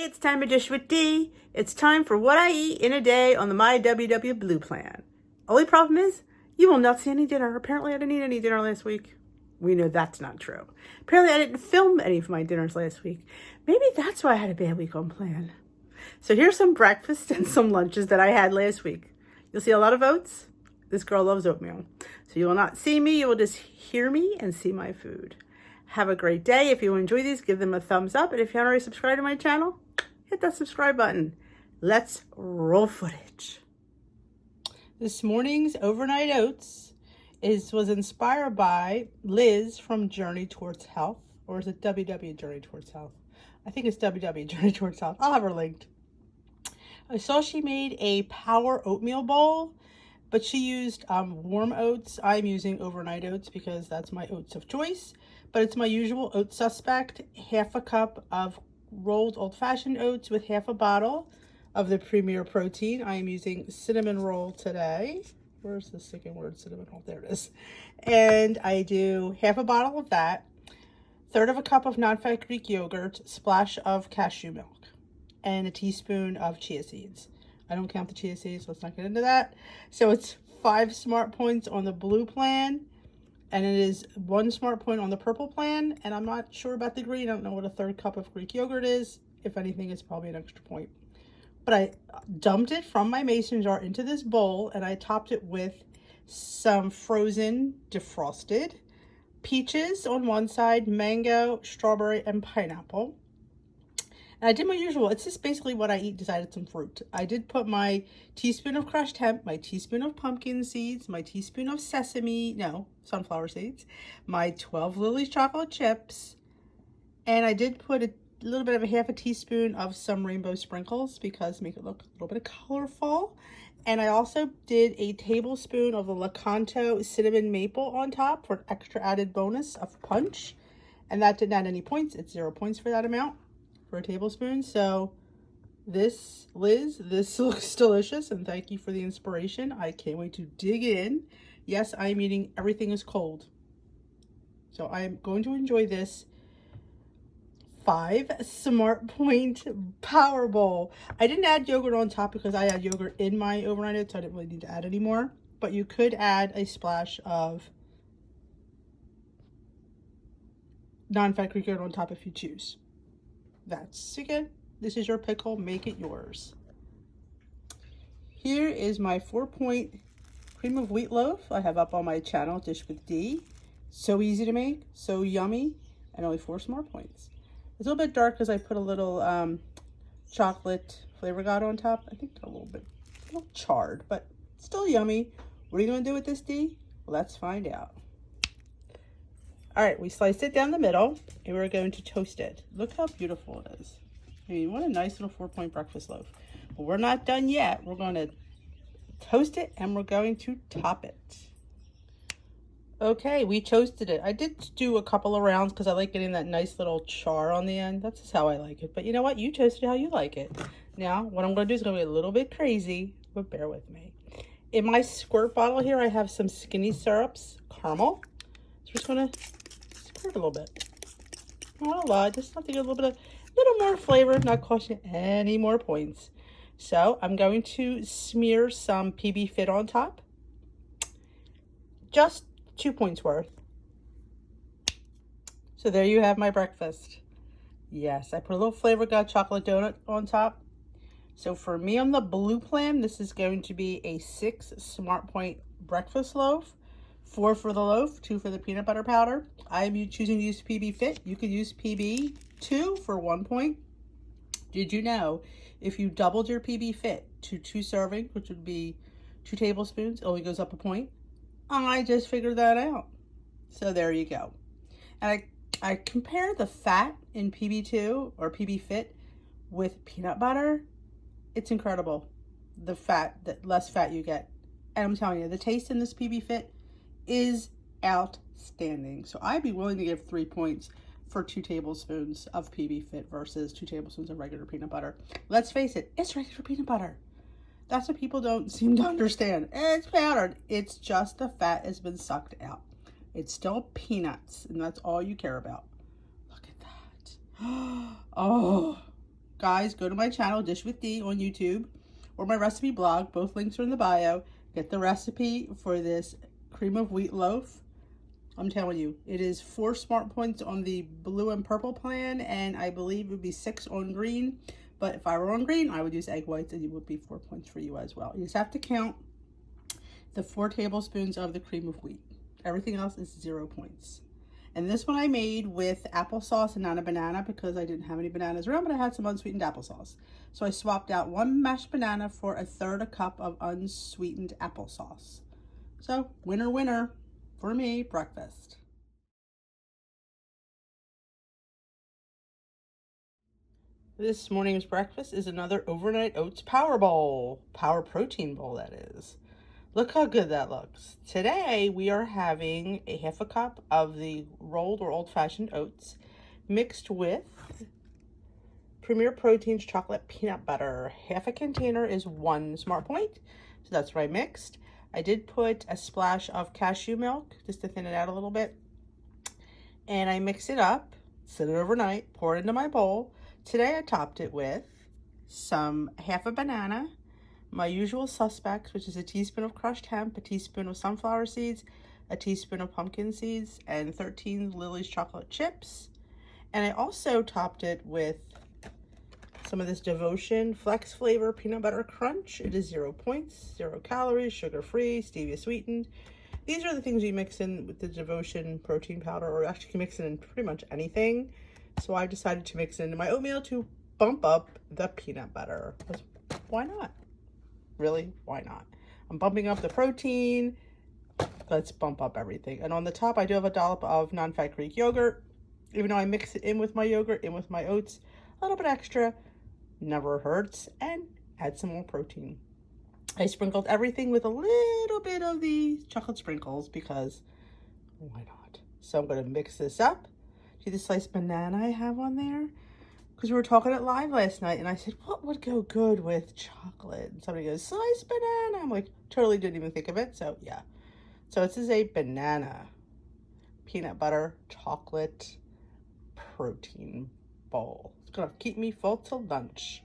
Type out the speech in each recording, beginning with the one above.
it's time to dish with D. It's time for what I eat in a day on the My WW Blue plan. Only problem is, you will not see any dinner. Apparently, I didn't eat any dinner last week. We know that's not true. Apparently, I didn't film any of my dinners last week. Maybe that's why I had a bad week on plan. So here's some breakfast and some lunches that I had last week. You'll see a lot of oats. This girl loves oatmeal. So you will not see me. You will just hear me and see my food. Have a great day. If you enjoy these, give them a thumbs up. And if you haven't already subscribed to my channel, hit that subscribe button. Let's roll footage. This morning's overnight oats was inspired by Liz from Journey Towards Health. Or is it WW Journey Towards Health? I think it's WW Journey Towards Health. I'll have her linked. I saw she made a power oatmeal bowl, but she used warm oats. I'm using overnight oats because that's my oats of choice. But it's my usual oat suspect, half a cup of rolled old-fashioned oats with half a bottle of the Premier Protein. I am using cinnamon roll today. Where's the second word, cinnamon roll? There it is. And I do half a bottle of that, third of a cup of non-fat Greek yogurt, splash of cashew milk, and a teaspoon of chia seeds. I don't count the chia seeds, let's not get into that. So it's 5 smart points on the blue plan, and it is 1 smart point on the purple plan, and I'm not sure about the green. I don't know what a third cup of Greek yogurt is. If anything, it's probably an extra point. But I dumped it from my mason jar into this bowl, and I topped it with some frozen defrosted peaches on one side, mango, strawberry, and pineapple. And I did my usual. It's just basically what I eat, decided some fruit. I did put my teaspoon of crushed hemp, my teaspoon of pumpkin seeds, my teaspoon of sunflower seeds, my 12 Lily's chocolate chips, and I did put a little bit of half a teaspoon of some rainbow sprinkles because make it look a little bit colorful. And I also did a tablespoon of the Lakanto cinnamon maple on top for an extra added bonus of punch. And that didn't add any points. It's 0 points for that amount. For a tablespoon. So this, Liz, this looks delicious, and thank you for the inspiration. I can't wait to dig in. Yes, I am eating everything is cold, so I am going to enjoy this 5 smart point power bowl. I didn't add yogurt on top because I had yogurt in my overnight oats, so I didn't really need to add any more, but you could add a splash of non-fat Greek yogurt on top if you choose. That's again, this is your pickle, make it yours. Here is my 4-point cream of wheat loaf I have up on my channel, Dish with D. So easy to make, so yummy, and only 4 smart points. It's a little bit dark because I put a little chocolate Avocado on top. I think a little charred, but still yummy. What are you going to do with this, D? Well, let's find out. All right, we sliced it down the middle, and we're going to toast it. Look how beautiful it is. I mean, what a nice little 4-point breakfast loaf. But we're not done yet. We're going to toast it, and we're going to top it. Okay, we toasted it. I did do a couple of rounds because I like getting that nice little char on the end. That's just how I like it. But you know what? You toast it how you like it. Now, what I'm going to do is going to be a little bit crazy, but bear with me. In my squirt bottle here, I have some Skinny Syrups caramel. So we're just going to squirt a little bit. Not a lot, just have to get a little more flavor, not cost you any more points. So I'm going to smear some PB Fit on top. Just 2 points worth. So there you have my breakfast. Yes, I put a little Flavor God chocolate donut on top. So for me on the blue plan, this is going to be a 6 smart point breakfast loaf. 4 for the loaf, 2 for the peanut butter powder. I'm choosing to use PB Fit. You could use PB2 for 1 point. Did you know if you doubled your PB Fit to 2 servings, which would be 2 tablespoons, it only goes up a point? I just figured that out. So there you go. And I compare the fat in PB2 or PB Fit with peanut butter. It's incredible. The less fat you get. And I'm telling you, the taste in this PB Fit is outstanding. So I'd be willing to give 3 points for 2 tablespoons of PB Fit versus 2 tablespoons of regular peanut butter. Let's face it, it's regular peanut butter. That's what people don't seem to understand. It's powdered. It's just the fat has been sucked out. It's still peanuts, and that's all you care about. Look at that. Oh, guys, go to my channel, Dish with D, on YouTube, or my recipe blog. Both links are in the bio. Get the recipe for this cream of wheat loaf. I'm telling you, it is 4 smart points on the blue and purple plan, and I believe it would be 6 on green. But if I were on green, I would use egg whites, and it would be 4 points for you as well. You just have to count the 4 tablespoons of the cream of wheat. Everything else is 0 points. And this one I made with applesauce and not a banana because I didn't have any bananas around, but I had some unsweetened applesauce. So I swapped out 1 mashed banana for 1/3 cup of unsweetened applesauce. So winner, winner for me, breakfast. This morning's breakfast is another overnight oats power bowl, power protein bowl that is. Look how good that looks. Today we are having a 1/2 cup of the rolled or old-fashioned oats mixed with Premier Protein's chocolate peanut butter. 1/2 container is 1 smart point, so that's what I mixed. I did put a splash of cashew milk just to thin it out a little bit, and I mix it up, set it overnight, pour it into my bowl. Today I topped it with some 1/2 banana, my usual suspects, which is a teaspoon of crushed hemp, a teaspoon of sunflower seeds, a teaspoon of pumpkin seeds, and 13 Lily's chocolate chips. And I also topped it with some of this Devotion Flex Flavor Peanut Butter Crunch. It is 0 points, 0 calories, sugar-free, stevia sweetened. These are the things you mix in with the Devotion protein powder, or actually you can mix it in pretty much anything. So I decided to mix it into my oatmeal to bump up the peanut butter. Why not? Really, why not? I'm bumping up the protein. Let's bump up everything. And on the top, I do have a dollop of non-fat Greek yogurt. Even though I mix it in with my yogurt, in with my oats, a little bit extra, never hurts. And add some more protein. I sprinkled everything with a little bit of the chocolate sprinkles because why not? So I'm going to mix this up. See the sliced banana I have on there? Because we were talking it live last night, and I said, what would go good with chocolate? And somebody goes, sliced banana. I'm like, totally didn't even think of it. So, yeah. So, this is a banana peanut butter chocolate protein bowl. It's going to keep me full till lunch.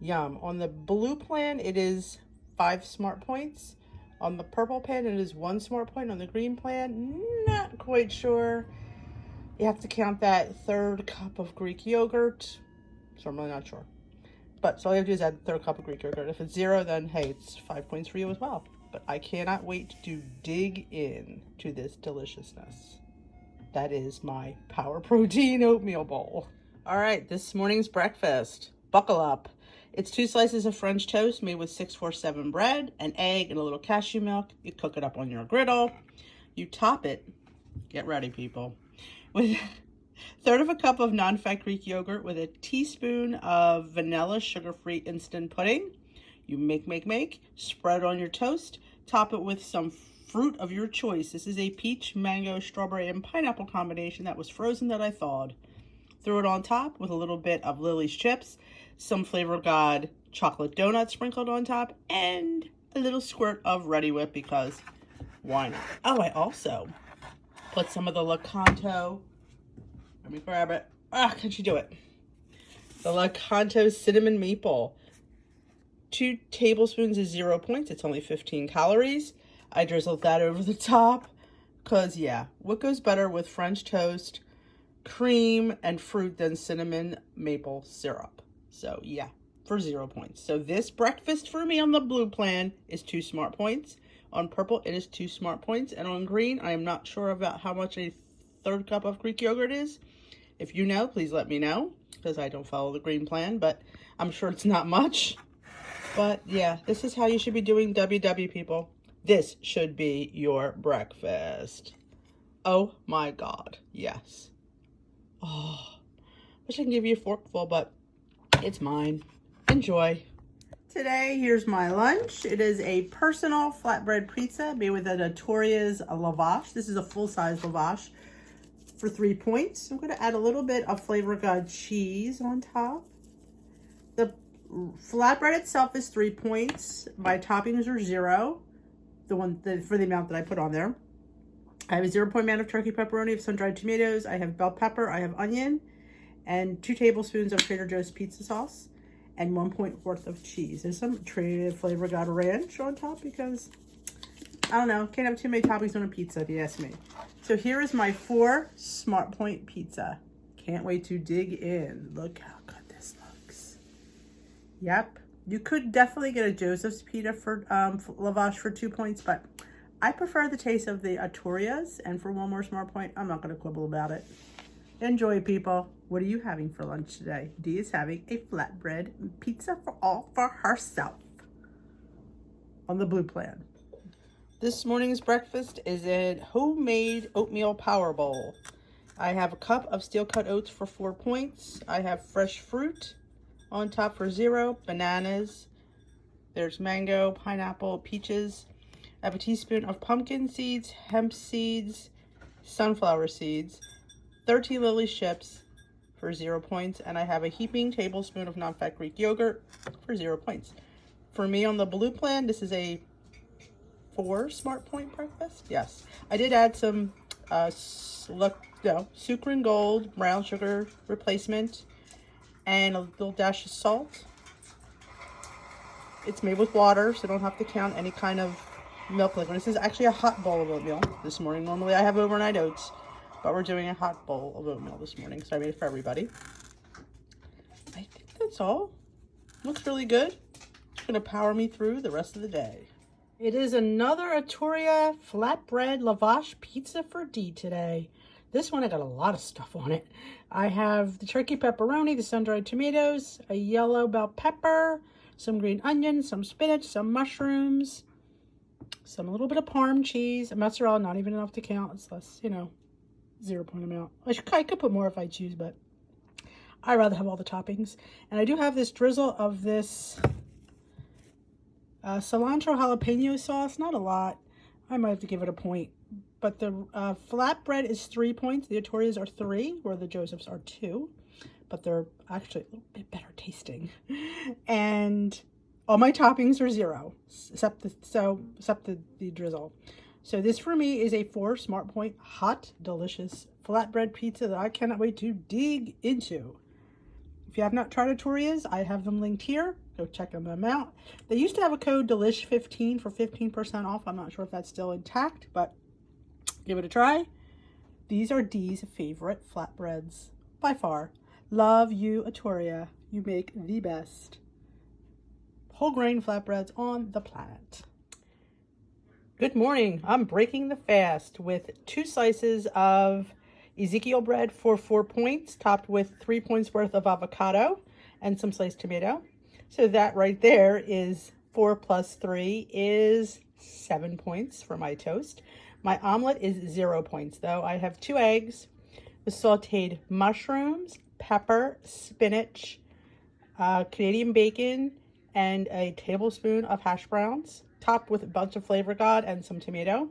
Yum. On the blue plan, it is 5 smart points. On the purple plan, it is 1 smart point. On the green plan, not quite sure. You have to count that 1/3 cup of Greek yogurt. So I'm really not sure. But so all you have to do is add 1/3 cup of Greek yogurt. If it's 0, then hey, it's 5 points for you as well. But I cannot wait to dig in to this deliciousness. That is my power protein oatmeal bowl. All right, this morning's breakfast. Buckle up. It's 2 slices of French toast made with 647 bread, an egg, and a little cashew milk. You cook it up on your griddle. You top it. Get ready, people. With 1/3 cup of non-fat Greek yogurt with a teaspoon of vanilla sugar-free instant pudding. You make, spread on your toast, top it with some fruit of your choice. This is a peach, mango, strawberry, and pineapple combination that was frozen that I thawed. Throw it on top with a little bit of Lily's chips, some Flavor God chocolate donut sprinkled on top, and a little squirt of Ready Whip because why not? Oh, I also put some of the Lakanto, let me grab it. Ah, can't you do it? The Lakanto cinnamon maple. 2 tablespoons is 0 points. It's only 15 calories. I drizzled that over the top because, yeah, what goes better with French toast, cream, and fruit than cinnamon maple syrup? So, yeah, for 0 points. So this breakfast for me on the blue plan is 2 smart points. On purple, it is 2 smart points. And on green, I am not sure about how much a 1/3 cup of Greek yogurt is. If you know, please let me know, because I don't follow the green plan, but I'm sure it's not much. But yeah, this is how you should be doing WW, people. This should be your breakfast. Oh my God, yes. Oh, wish I could give you a forkful, but it's mine. Enjoy. Today, here's my lunch. It is a personal flatbread pizza made with a Notoria's Lavash. This is a full-size Lavash for 3 points. I'm going to add a little bit of Flavor God cheese on top. The flatbread itself is 3 points. My toppings are 0. For the amount that I put on there. I have a 0 point amount of turkey pepperoni, of sun-dried tomatoes. I have bell pepper. I have onion. and 2 tablespoons of Trader Joe's pizza sauce, and 1 point worth of cheese. There's some Trader Flavor God ranch on top because, I don't know, can't have too many toppings on a pizza if you ask me. So here is my 4 Smart Point pizza. Can't wait to dig in. Look how good this looks. Yep. You could definitely get a Joseph's pita for Lavash for 2 points, but I prefer the taste of the Artorias, and for 1 more Smart Point, I'm not going to quibble about it. Enjoy, people. What are you having for lunch today? Dee is having a flatbread pizza for herself on the Blue Plan. This morning's breakfast is a homemade oatmeal power bowl. I have a cup of steel cut oats for 4 points. I have fresh fruit on top for 0, bananas. There's mango, pineapple, peaches. I have a teaspoon of pumpkin seeds, hemp seeds, sunflower seeds, 13 lily chips for 0 points, and I have a heaping tablespoon of non-fat Greek yogurt for 0 points. For me on the Blue Plan, this is a 4 Smart Point breakfast. Yes, I did add some Sucrin Gold brown sugar replacement and a little dash of salt. It's made with water, so I don't have to count any kind of milk liquid. This is actually a hot bowl of oatmeal this morning. Normally I have overnight oats, but we're doing a hot bowl of oatmeal this morning, so I made it for everybody. I think that's all. Looks really good. It's going to power me through the rest of the day. It is another Artoria flatbread lavash pizza for Dee today. This one, I got a lot of stuff on it. I have the turkey pepperoni, the sun-dried tomatoes, a yellow bell pepper, some green onions, some spinach, some mushrooms, a little bit of parm cheese, a mozzarella, not even enough to count. It's less, 0 point amount. I could put more if I choose, but I'd rather have all the toppings. And I do have this drizzle of this cilantro jalapeno sauce. Not a lot. I might have to give it a point. But the flatbread is 3 points. The Artorias are 3, where the Josephs are 2. But they're actually a little bit better tasting. And all my toppings are 0, except the drizzle. So this for me is a 4 Smart Point hot, delicious flatbread pizza that I cannot wait to dig into. If you have not tried Artorias, I have them linked here. Go check them out. They used to have a code DELISH15 for 15% off. I'm not sure if that's still intact, but give it a try. These are Dee's favorite flatbreads by far. Love you, Artoria. You make the best whole grain flatbreads on the planet. Good morning. I'm breaking the fast with 2 slices of Ezekiel bread for 4 points, topped with 3 points worth of avocado and some sliced tomato. So that right there is 4 plus 3 is 7 points for my toast. My omelet is 0 points though. I have 2 eggs with sauteed mushrooms, pepper, spinach, Canadian bacon, and a tablespoon of hash browns, topped with a bunch of Flavor God and some tomato.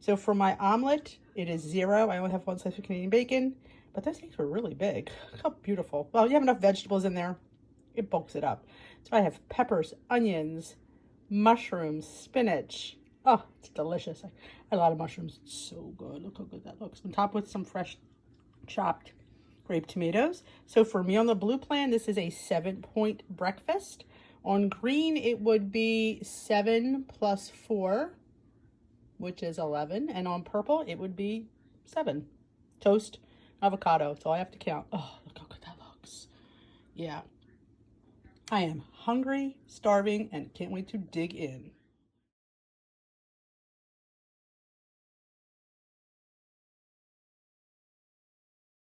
So for my omelet, it is 0. I only have 1 slice of Canadian bacon, but those eggs were really big. Look how beautiful. Well, you have enough vegetables in there. It bulks it up. So I have peppers, onions, mushrooms, spinach. Oh, it's delicious. I had a lot of mushrooms. It's so good. Look how good that looks. On top with some fresh chopped grape tomatoes. So for me on the Blue Plan, this is a 7-point breakfast. On green, it would be 7 plus 4, which is 11. And on purple, it would be 7. Toast, avocado. That's all I have to count. Oh, look how good that looks. Yeah. I am hungry, starving, and can't wait to dig in.